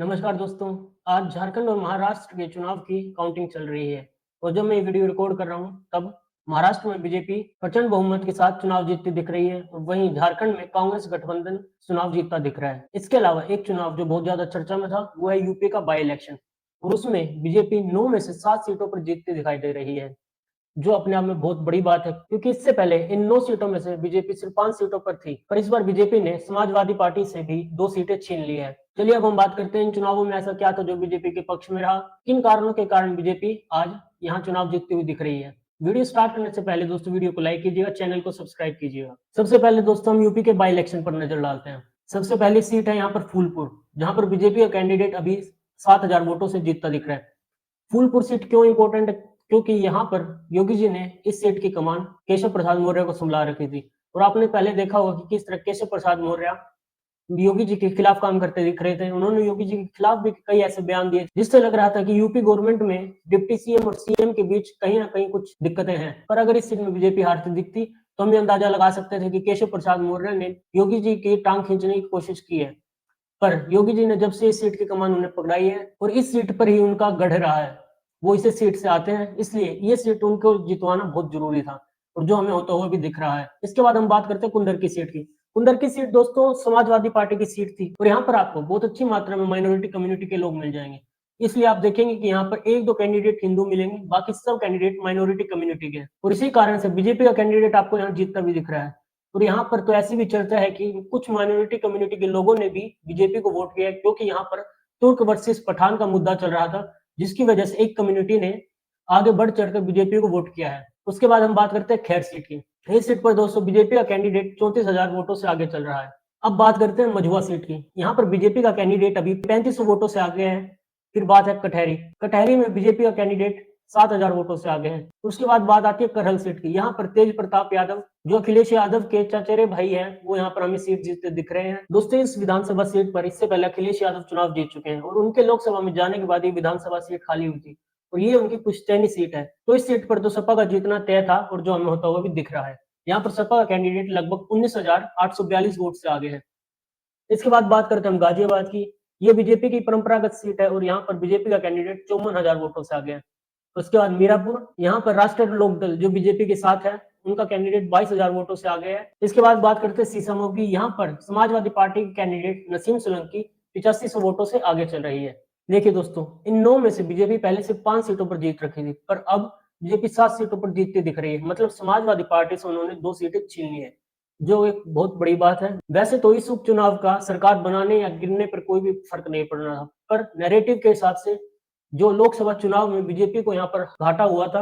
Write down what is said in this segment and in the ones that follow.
नमस्कार दोस्तों। आज झारखंड और महाराष्ट्र के चुनाव की काउंटिंग चल रही है और जब मैं ये वीडियो रिकॉर्ड कर रहा हूँ तब महाराष्ट्र में बीजेपी प्रचंड बहुमत के साथ चुनाव जीतती दिख रही है और वहीं झारखंड में कांग्रेस गठबंधन चुनाव जीतता दिख रहा है। इसके अलावा एक चुनाव जो बहुत ज्यादा चर्चा में था वो है यूपी का बाई इलेक्शन और उसमें बीजेपी 9 में से 7 सीटों पर जीतती दिखाई दे रही है, जो अपने आप में बहुत बड़ी बात है क्योंकि इससे पहले इन 9 सीटों में से बीजेपी सिर्फ 5 सीटों पर थी, पर इस बार बीजेपी ने समाजवादी पार्टी से भी 2 सीटें छीन ली है। चलिए अब हम बात करते हैं इन चुनावों में ऐसा क्या था जो बीजेपी के पक्ष में रहा, किन कारणों के कारण बीजेपी आज यहाँ चुनाव जीतती हुई दिख रही है। वीडियो स्टार्ट करने से पहले दोस्तों वीडियो को लाइक कीजिएगा, चैनल को सब्सक्राइब कीजिएगा। सबसे पहले दोस्तों हम यूपी के बाई इलेक्शन पर नजर डालते हैं। सबसे पहली सीट है यहाँ पर फूलपुर, जहां पर बीजेपी का कैंडिडेट अभी 7,000 वोटों से जीतता दिख रहा है। फूलपुर सीट क्यों इंपॉर्टेंट है? क्योंकि यहाँ पर योगी जी ने इस सीट की कमान केशव प्रसाद मौर्य को संभाल रखी थी और आपने पहले देखा होगा कि किस तरह केशव प्रसाद मौर्य योगी जी के खिलाफ काम करते दिख रहे थे। उन्होंने योगी जी के खिलाफ भी कई ऐसे बयान दिए जिससे लग रहा था कि यूपी गवर्नमेंट में डिप्टी सीएम और सीएम के बीच कहीं ना कहीं कुछ दिक्कतें हैं। पर अगर इस सीट में बीजेपी हारती दिखती तो हम ये अंदाजा लगा सकते थे कि केशव प्रसाद मौर्य ने योगी जी की टांग खींचने की कोशिश की है। पर योगी जी ने जब से इस सीट की कमान उन्हें पकड़ाई है और इस सीट पर ही उनका गढ़ रहा है, वो इसी सीट से आते हैं, इसलिए ये सीट उनको जितवाना बहुत जरूरी था और जो हमें होता हुआ भी दिख रहा है। इसके बाद हम बात करते हैं कुंदर की सीट की। कुंदर की सीट दोस्तों समाजवादी पार्टी की सीट थी और यहाँ पर आपको बहुत अच्छी मात्रा में माइनॉरिटी कम्युनिटी के लोग मिल जाएंगे, इसलिए आप देखेंगे कि यहाँ पर एक दो कैंडिडेट हिंदू मिलेंगे, बाकी सब कैंडिडेट माइनॉरिटी कम्युनिटी के और इसी कारण से बीजेपी का कैंडिडेट आपको यहाँ जीतता भी दिख रहा है। और यहाँ पर तो ऐसी भी चर्चा है कि कुछ माइनॉरिटी कम्युनिटी के लोगों ने भी बीजेपी को वोट किया क्योंकि यहाँ पर तुर्क वर्सेस पठान का मुद्दा चल रहा था, जिसकी वजह से एक कम्युनिटी ने आगे बढ़ चढ़कर बीजेपी को वोट किया है। उसके बाद हम बात करते हैं खैर सीट की। इस सीट पर दोस्तों बीजेपी का कैंडिडेट 34,000 वोटों से आगे चल रहा है। अब बात करते हैं मझुआ सीट की। यहाँ पर बीजेपी का कैंडिडेट अभी 3500 वोटों से आगे है। फिर बात है कटहरी। कटहरी में बीजेपी का कैंडिडेट 7,000 वोटों से आगे है। उसके बाद बात आती है करहल सीट की। यहाँ पर तेज प्रताप यादव जो अखिलेश यादव के चचेरे भाई हैं वो यहाँ पर हमें सीट जीतते दिख रहे हैं। दोस्तों इस विधानसभा सीट पर इससे पहले अखिलेश यादव चुनाव जीत चुके हैं और उनके लोकसभा में जाने के बाद ये विधानसभा सीट खाली हुई थी और ये उनकी पुश्तैनी सीट है। तो इस सीट पर तो सपा का जीतना तय था और जो हमें होता हुआ भी दिख रहा है। यहाँ पर सपा का कैंडिडेट लगभग 19,842 वोट से आगे है। इसके बाद बात करते हैं हम गाजियाबाद की। ये बीजेपी की परंपरागत सीट है और यहाँ पर बीजेपी का कैंडिडेट 54,000 वोटों से आगे है। उसके बाद मीरापुर, यहाँ पर राष्ट्रीय लोक दल जो बीजेपी के साथ है उनका कैंडिडेट 22,000 वोटों से आगे है। इसके बाद बात करते हैं सीसामऊ की। यहाँ पर समाजवादी पार्टी के कैंडिडेट नसीम सोलंकी 8500 वोटों से आगे चल रही है। देखिए दोस्तों इन 9 में से बीजेपी पहले से 5 सीटों पर जीत रखी थी, पर अब बीजेपी 7 सीटों पर जीतती दिख रही है। मतलब समाजवादी पार्टी से उन्होंने 2 सीटें छीन ली है, जो एक बहुत बड़ी बात है। वैसे तो इस उपचुनाव का सरकार बनाने या गिरने पर कोई भी फर्क नहीं पड़ रहा, पर नैरेटिव के हिसाब से जो लोकसभा चुनाव में बीजेपी को यहाँ पर घाटा हुआ था,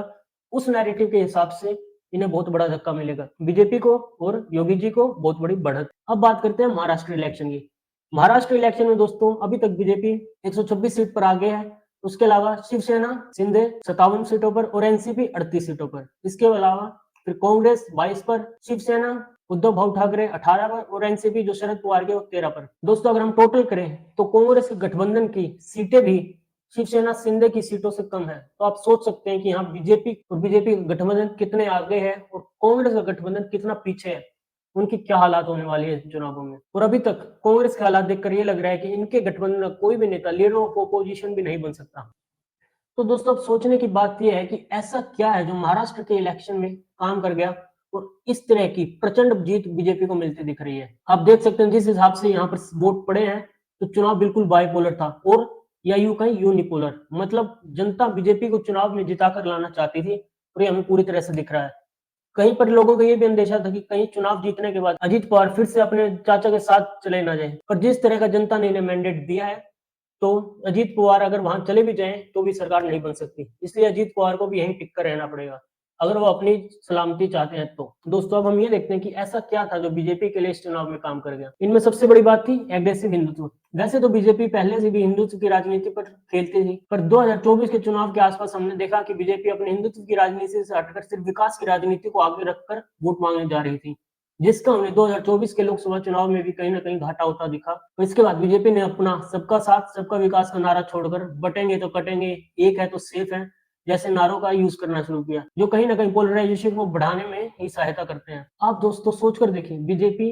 उस नैरेटिव के हिसाब से इन्हें बहुत बड़ा धक्का मिलेगा बीजेपी को और योगी जी को बहुत बड़ी बढ़त। अब बात करते हैं महाराष्ट्र इलेक्शन की। महाराष्ट्र इलेक्शन में दोस्तों अभी तक बीजेपी 126 सीट पर आगे है। उसके अलावा शिवसेना शिंदे 57 सीटों पर और एनसीपी 38 सीटों पर। इसके अलावा फिर कांग्रेस 22 पर, शिवसेना उद्धव भाऊ ठाकरे 18 पर और एनसीपी जो शरद पवार के 13 पर। दोस्तों अगर हम टोटल करें तो कांग्रेस गठबंधन की सीटें भी शिवसेना शिंदे की सीटों से कम है। तो आप सोच सकते हैं कि यहाँ बीजेपी और बीजेपी गठबंधन कितने आगे है और कांग्रेस का गठबंधन कितना पीछे है, उनकी क्या हालात होने वाली है चुनावों में। और अभी तक कांग्रेस के हालात देखकर ये लग रहा है कि इनके गठबंधन का कोई भी नेता लीडर ऑफ ओपोजिशन भी नहीं बन सकता। तो दोस्तों अब सोचने की बात यह है कि ऐसा क्या है जो महाराष्ट्र के इलेक्शन में काम कर गया और इस तरह की प्रचंड जीत बीजेपी को मिलती दिख रही है। आप देख सकते हैं जिस हिसाब से यहाँ पर वोट पड़े हैं तो चुनाव बिल्कुल बाइपोलर था और या यूं कहीं यूनिपोलर, मतलब जनता बीजेपी को चुनाव में जिताकर लाना चाहती थी और ये हमें पूरी तरह से दिख रहा है। कहीं पर लोगों को ये भी अंदेशा था कि कहीं चुनाव जीतने के बाद अजीत पवार फिर से अपने चाचा के साथ चले ना जाए, पर जिस तरह का जनता ने इन्हें मैंडेट दिया है तो अजीत पवार अगर वहां चले भी जाएं तो भी सरकार नहीं बन सकती, इसलिए अजीत पवार को भी यहीं टिक कर रहना पड़ेगा अगर वो अपनी सलामती चाहते हैं। तो दोस्तों अब हम ये देखते हैं कि ऐसा क्या था जो बीजेपी के लिए इस चुनाव में काम कर गया। इनमें सबसे बड़ी बात थी एग्रेसिव हिंदुत्व। वैसे तो बीजेपी पहले से भी हिंदुत्व की राजनीति पर खेलती थी, पर 2024 के चुनाव के आसपास हमने देखा कि बीजेपी अपने हिंदुत्व की राजनीति से हटकर सिर्फ विकास की राजनीति को आगे रखकर वोट मांगने जा रही थी, जिसका उन्हें 2024 के लोकसभा चुनाव में भी कहीं ना कहीं घाटा होता दिखा। तो इसके बाद बीजेपी ने अपना सबका साथ सबका विकास का नारा छोड़कर बटेंगे तो कटेंगे, एक है तो सेफ है जैसे नारों का यूज करना शुरू किया, जो कहीं ना कहीं पोलराइजेशन को बढ़ाने में ही सहायता करते हैं। आप दोस्तों सोचकर देखिए बीजेपी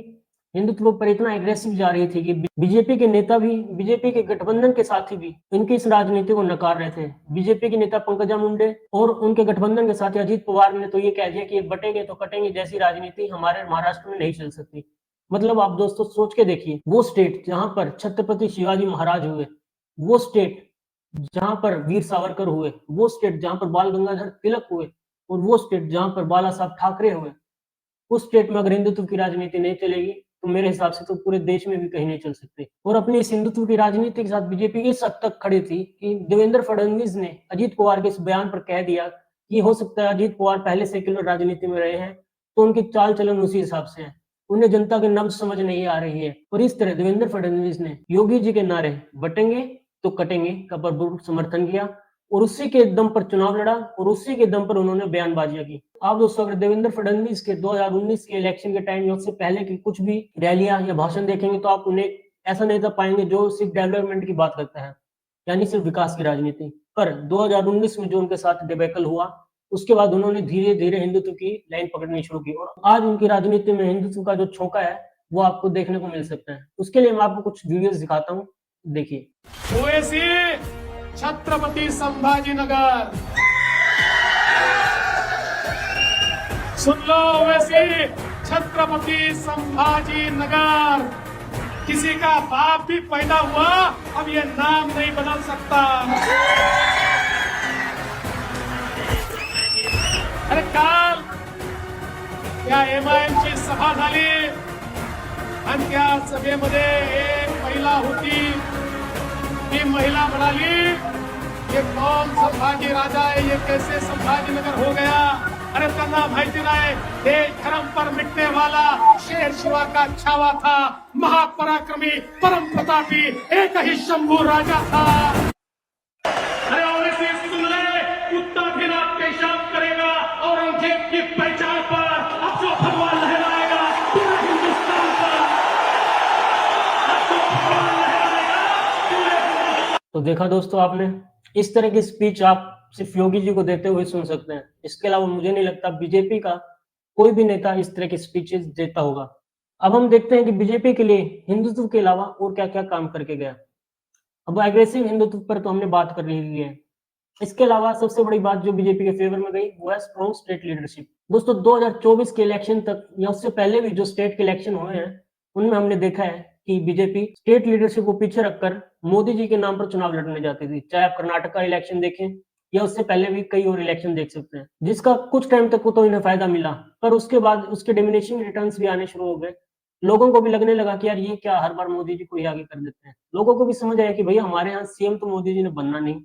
हिंदुत्व पर इतना एग्रेसिव जा रही थी कि बीजेपी के नेता भी बीजेपी के गठबंधन के साथी भी इनकी इस राजनीति को नकार रहे थे। बीजेपी के नेता पंकजा मुंडे और उनके गठबंधन के साथी अजीत पवार ने तो ये कह दिया कि ये बटेंगे तो कटेंगे जैसी राजनीति हमारे महाराष्ट्र में नहीं चल सकती। मतलब आप दोस्तों सोच के देखिए, वो स्टेट जहां पर छत्रपति शिवाजी महाराज हुए, वो स्टेट जहां पर वीर सावरकर हुए, वो स्टेट जहां पर बाल गंगाधर तिलक हुए और वो स्टेट जहां पर बाला साहब ठाकरे हुए, उस स्टेट में अगर हिंदुत्व की राजनीति नहीं चलेगी तो मेरे हिसाब से तो पूरे देश में भी कहीं नहीं चल सकती। और अपनी इस हिंदुत्व की राजनीति के साथ बीजेपी इस हद तक खड़ी थी कि देवेंद्र फडणवीस ने अजीत पवार के इस बयान पर कह दिया कि हो सकता है अजीत पवार पहले सेक्युलर राजनीति में रहे हैं तो उनकी चाल चलन उसी हिसाब से है, उन्हें जनता के नब्ज समझ नहीं आ रही है। और इस तरह देवेंद्र फडणवीस ने योगी जी के नारे बटेंगे तो कटेंगे का भरपूर समर्थन किया और उसी के दम पर चुनाव लड़ा और उसी के दम पर उन्होंने बयानबाजियां की। आप दोस्तों अगर देवेंद्र फडणवीस के 2019 के इलेक्शन के टाइम या उससे पहले की कुछ भी रैलियां या भाषण देखेंगे तो आप उन्हें ऐसा नेता पाएंगे जो सिर्फ डेवलपमेंट की बात करता है, यानी सिर्फ विकास की राजनीति। पर 2019 में जो उनके साथ डिबेकल हुआ, उसके बाद उन्होंने धीरे धीरे हिंदुत्व की लाइन पकड़नी शुरू की और आज उनकी राजनीति में हिंदुत्व का जो छोंका है वो आपको देखने को मिल सकता है। उसके लिए मैं आपको कुछ वीडियोस दिखाता हूँ, देखिए। ओएसी छत्रपति संभाजीनगर, सुन लो ओवैसी छत्रपति संभाजीनगर। किसी का बाप भी पैदा हुआ अब ये नाम नहीं बदल सकता। अरे काल या एमआयएमची सभा झाली आणि त्या सभेमध्ये एक महिला होती। ती महिला म्हणाली ये कौन संभाजी राजा है, ये कैसे संभाजीनगर हो गया। अरे त्यांना माहिती नाही देश धर्म पर मिटने वाला शेर शिवा का छावा था, महापराक्रमी परम प्रतापी एक ही शंभू राजा था। अरे ओवैसी सुन ले, कुत्ता भी आपके शाम करेगा औरंगजेब की पहचान पर अब जो भगवान लहराएगा पूरा हिंदुस्तान पर, अब जो भगवान लहराएगा पूरे। तो देखा दोस्तों आपने, इस तरह की स्पीच आप सिर्फ योगी जी को देते हुए सुन सकते हैं। इसके अलावा मुझे नहीं लगता बीजेपी का कोई भी नेता इस तरह की स्पीचेस देता होगा। अब हम देखते हैं कि बीजेपी के लिए हिंदुत्व के अलावा और क्या क्या काम करके गया। अब एग्रेसिव हिंदुत्व पर तो हमने बात कर ली है, इसके अलावा सबसे बड़ी बात जो बीजेपी के फेवर में गई वो है स्ट्रॉन्ग स्टेट लीडरशिप। दोस्तों 2024 के इलेक्शन तक या उससे पहले भी जो स्टेट के इलेक्शन हुए हैं उनमें हमने देखा है कि बीजेपी स्टेट लीडरशिप को पीछे रखकर मोदी जी के नाम पर चुनाव लड़ने जाती थी। चाहे आप कर्नाटक का इलेक्शन देखें या उससे पहले भी कई और इलेक्शन देख सकते हैं, जिसका कुछ टाइम तक तो इन्हें फायदा मिला, पर उसके बाद उसके डिमिनिशिंग रिटर्न्स भी आने शुरू हो गए। लोगों को भी लगने लगा कि यार ये क्या, हर बार मोदी जी को ही आगे कर देते हैं। लोगों को भी समझ आया कि भैया हमारे यहाँ सीएम तो मोदी जी ने बनना नहीं,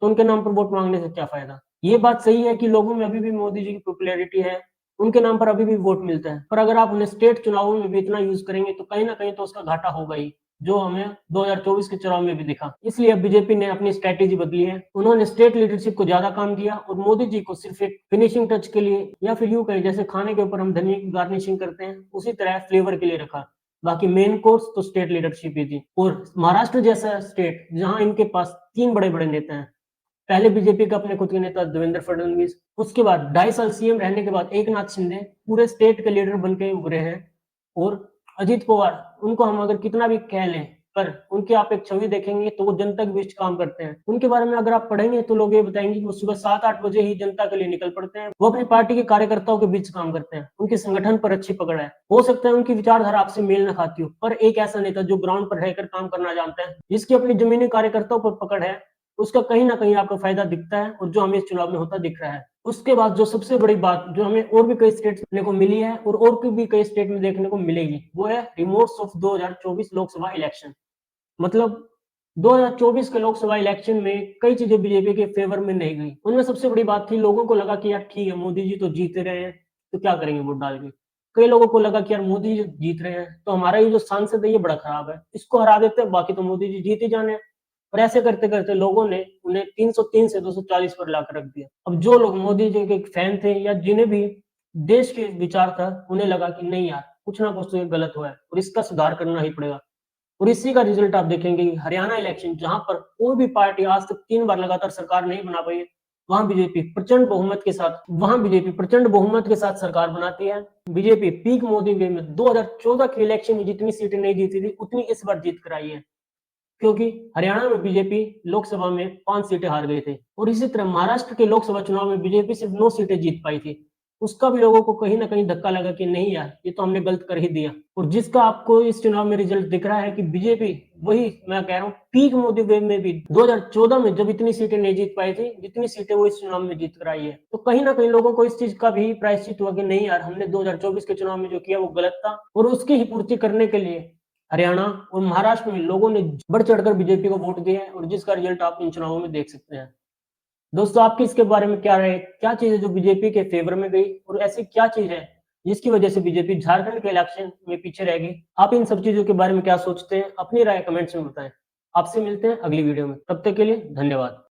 तो उनके नाम पर वोट मांगने से क्या फायदा। ये बात सही है कि लोगों में अभी भी मोदी जी की पॉपुलैरिटी है, उनके नाम पर अभी भी वोट मिलता है, पर अगर आप उन्हें स्टेट चुनावों में भी इतना यूज करेंगे तो कहीं ना कहीं तो उसका घाटा होगा ही, जो हमें 2024 के चुनाव में भी दिखा। इसलिए अब बीजेपी ने अपनी स्ट्रेटेजी बदली है, उन्होंने स्टेट लीडरशिप को ज्यादा काम किया और मोदी जी को सिर्फ एक फिनिशिंग टच के लिए, या फिर यूं कहें जैसे खाने के ऊपर हम धनिया की गार्निशिंग करते हैं उसी तरह फ्लेवर के लिए रखा। बाकी मेन कोर्स तो स्टेट लीडरशिप ही थी। और महाराष्ट्र जैसा स्टेट जहां इनके पास 3 बड़े बड़े नेता हैं, पहले बीजेपी का अपने खुद के नेता देवेंद्र फडणवीस, उसके बाद 2.5 साल सीएम रहने के बाद एकनाथ शिंदे पूरे स्टेट के लीडर बनके उभरे हैं, और अजीत पवार, उनको हम अगर कितना भी कह लें पर उनकी आप एक छवि देखेंगे तो वो जनता के बीच काम करते हैं। उनके बारे में अगर आप पढ़ेंगे तो लोग ये बताएंगे कि वो सुबह 7-8 बजे ही जनता के लिए निकल पड़ते हैं, वो अपनी पार्टी के कार्यकर्ताओं के बीच काम करते हैं, उनके संगठन पर अच्छी पकड़ है। हो सकता है उनकी विचारधारा आपसे मेल न खाती हो, पर एक ऐसा नेता जो ग्राउंड पर रहकर काम करना जानता है, जिसकी अपनी जमीनी कार्यकर्ताओं पर पकड़ है, उसका कहीं ना कहीं आपको फायदा दिखता है और जो हमें इस चुनाव में होता दिख रहा है। उसके बाद जो सबसे बड़ी बात जो हमें और भी कई स्टेट देखने को मिली है और भी कई स्टेट में देखने को मिलेगी, वो है रिमोट्स ऑफ 2024 लोकसभा इलेक्शन। मतलब 2024 के लोकसभा इलेक्शन में कई चीजें बीजेपी के फेवर में नहीं गई। उनमें सबसे बड़ी बात थी, लोगों को लगा कि यार ठीक है मोदी जी तो जीत रहे हैं तो क्या करेंगे वोट डाल के। कई लोगों को लगा कि यार मोदी जी जीत रहे हैं तो हमारा ये जो सांसद है ये बड़ा खराब है, इसको हरा देते हैं, बाकी तो मोदी जी जीत ही जाने हैं। और ऐसे करते करते लोगों ने उन्हें 303 से 240 पर लाकर रख दिया। अब जो लोग मोदी जी के फैन थे या जिन्हें भी देश के विचार था, उन्हें लगा कि नहीं यार कुछ ना कुछ तो गलत हुआ है और इसका सुधार करना ही पड़ेगा। और इसी का रिजल्ट आप देखेंगे हरियाणा इलेक्शन, जहां पर कोई भी पार्टी आज तक 3 बार लगातार सरकार नहीं बना पाई है, वहां बीजेपी प्रचंड बहुमत के साथ सरकार बनाती है। बीजेपी पीक मोदी वे में 2014 के इलेक्शन में जितनी सीटें नहीं जीती थी उतनी इस बार जीत कर आई है, क्योंकि हरियाणा में बीजेपी लोकसभा में 5 सीटें हार गए थे और इसी तरह महाराष्ट्र के लोकसभा चुनाव में बीजेपी सिर्फ 9 सीटें जीत पाई थी। उसका भी लोगों को कहीं ना कहीं धक्का लगा कि नहीं यार, ये तो हमने गलत कर ही दिया। और जिसका आपको इस चुनाव में रिजल्ट दिख रहा है कि बीजेपी वही मैं कह रहा हूँ पीक मोदी वेव में भी 2014 में जब इतनी सीटें नहीं जीत पाई थी जितनी सीटें वो इस चुनाव में जीत कर आई है, तो कहीं ना कहीं लोगों को इस चीज का भी प्रायश्चित हुआ कि नहीं यार, हमने 2024 के चुनाव में जो किया वो गलत था। और उसकी ही पूर्ति करने के लिए हरियाणा और महाराष्ट्र में लोगों ने बढ़ चढ़कर बीजेपी को वोट दिए हैं और जिसका रिजल्ट आप इन चुनावों में देख सकते हैं। दोस्तों, आपकी इसके बारे में क्या राय है? क्या चीज है जो बीजेपी के फेवर में गई और ऐसी क्या चीज है जिसकी वजह से बीजेपी झारखंड के इलेक्शन में पीछे रह गई? आप इन सब चीजों के बारे में क्या सोचते हैं? अपनी राय कमेंट्स में बताएं। आपसे मिलते हैं अगली वीडियो में, तब तक के लिए धन्यवाद।